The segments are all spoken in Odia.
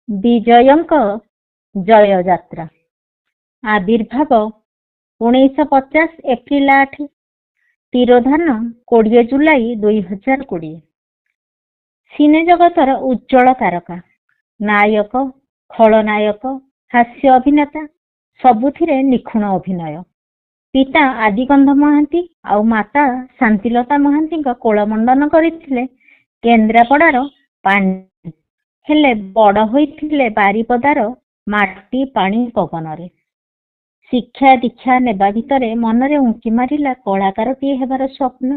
ବିଜୟଙ୍କ ଜୟଯାତ୍ରା। ଆବିର୍ଭାବ 1950 ଏପ୍ରିଲ 8, ତିରୋଧାନ 20 ଜୁଲାଇ 2020। ସିନେ ଜଗତର ଉଜ୍ଜଳ ତାରକା, ନାୟକ, ଖଳନାୟକ, ହାସ୍ୟ ଅଭିନେତା, ସବୁଥିରେ ନିଖୁଣ ଅଭିନୟ। ପିତା ଆଦିକନ୍ଧ ମହାନ୍ତି ଆଉ ମାତା ଶାନ୍ତିଲତା ମହାନ୍ତିଙ୍କ କୋଳମଣ୍ଡନ କରିଥିଲେ କେନ୍ଦ୍ରାପଡ଼ାର ପାଣ୍ଡୀ, ହେଲେ ବଡ଼ ହୋଇଥିଲେ ବାରିପଦାର ମାଟି ପାଣି ପବନରେ। ଶିକ୍ଷା ଦୀକ୍ଷା ନେବା ଭିତରେ ମନରେ ଉଙ୍କି ମାରିଲା କଳାକାରଟିଏ ହେବାର ସ୍ୱପ୍ନ।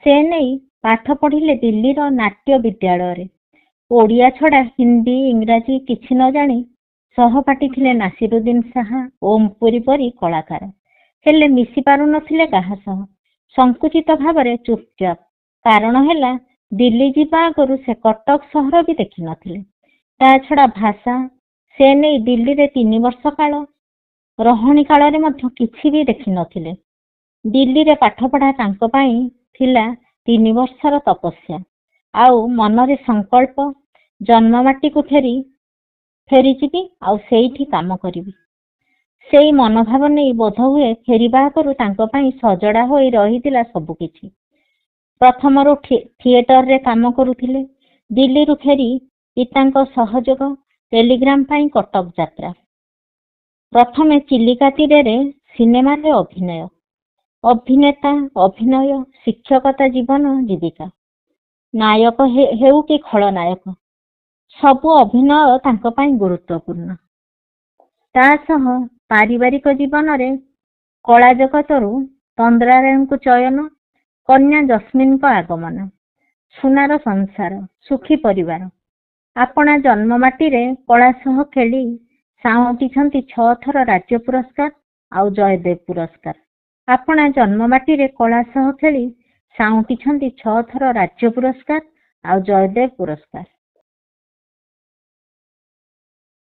ସେ ନେଇ ପାଠ ପଢ଼ିଲେ ଦିଲ୍ଲୀର ନାଟ୍ୟ ବିଦ୍ୟାଳୟରେ। ଓଡ଼ିଆ ଛଡ଼ା ହିନ୍ଦୀ ଇଂରାଜୀ କିଛି ନ ଜାଣି ସହପାଠୀ ଥିଲେ ନାସିରୁଦ୍ଦିନ ଶାହା, ଓମ୍ ପୁରୀ ପରି କଳାକାର। ହେଲେ ମିଶି ପାରୁନଥିଲେ କାହା ସହ, ସଂକୁଚିତ ଭାବରେ ଚୁପଚାପ। କାରଣ ହେଲା ଦିଲ୍ଲୀ ଯିବା ଆଗରୁ ସେ କଟକ ସହର ବି ଦେଖିନଥିଲେ। ତା ଛଡ଼ା ଭାଷା, ସେ ନେଇ ଦିଲ୍ଲୀରେ 3 ବର୍ଷ କାଳ ରହଣି କାଳରେ ମଧ୍ୟ କିଛି ବି ଦେଖିନଥିଲେ। ଦିଲ୍ଲୀରେ ପାଠପଢ଼ା ତାଙ୍କ ପାଇଁ ଥିଲା 3 ବର୍ଷର ତପସ୍ୟା। ଆଉ ମନରେ ସଂକଳ୍ପ, ଜନ୍ମମାଟିକୁ ଫେରିଯିବି ଆଉ ସେଇଠି କାମ କରିବି। ସେଇ ମନୋଭାବ ନେଇ ବୋଧହୁଏ ଫେରିବା ଆଗରୁ ତାଙ୍କ ପାଇଁ ସଜଡ଼ା ହୋଇ ରହିଥିଲା ସବୁକିଛି। ପ୍ରଥମରୁ ଥିଏଟରରେ କାମ କରୁଥିଲେ। ଦିଲ୍ଲୀରୁ ଫେରି ପିତାଙ୍କ ସହଯୋଗ, ଟେଲିଗ୍ରାମ ପାଇଁ କଟକ ଯାତ୍ରା। ପ୍ରଥମେ ଚିଲିକା ତୀରରେ ସିନେମାରେ ଅଭିନୟ, ଅଭିନେତା, ଅଭିନୟ, ଶିକ୍ଷକତା ଜୀବନ ଜୀବିକା। ନାୟକ ହେଉ କି ଖଳନାୟକ, ସବୁ ଅଭିନୟ ତାଙ୍କ ପାଇଁ ଗୁରୁତ୍ୱପୂର୍ଣ୍ଣ। ତା ସହ ପାରିବାରିକ ଜୀବନରେ କଳା ଜଗତରୁ ତନ୍ଦ୍ରାରାୟଙ୍କୁ ଚୟନ, କନ୍ୟା ଜସ୍ମିନଙ୍କ ଆଗମନ, ସୁନାର ସଂସାର, ସୁଖୀ ପରିବାର। ଆପଣା ଜନ୍ମମାଟିରେ କଳା ସହ ଖେଳି ସାଉଁଟିଛନ୍ତି 6 ଥର ରାଜ୍ୟ ପୁରସ୍କାର ଆଉ ଜୟଦେବ ପୁରସ୍କାର। ଆପଣା ଜନ୍ମମାଟିରେ କଳା ସହ ଖେଳି ସାଉଁଟିଛନ୍ତି 6 ଥର ରାଜ୍ୟ ପୁରସ୍କାର ଆଉ ଜୟଦେବ ପୁରସ୍କାର।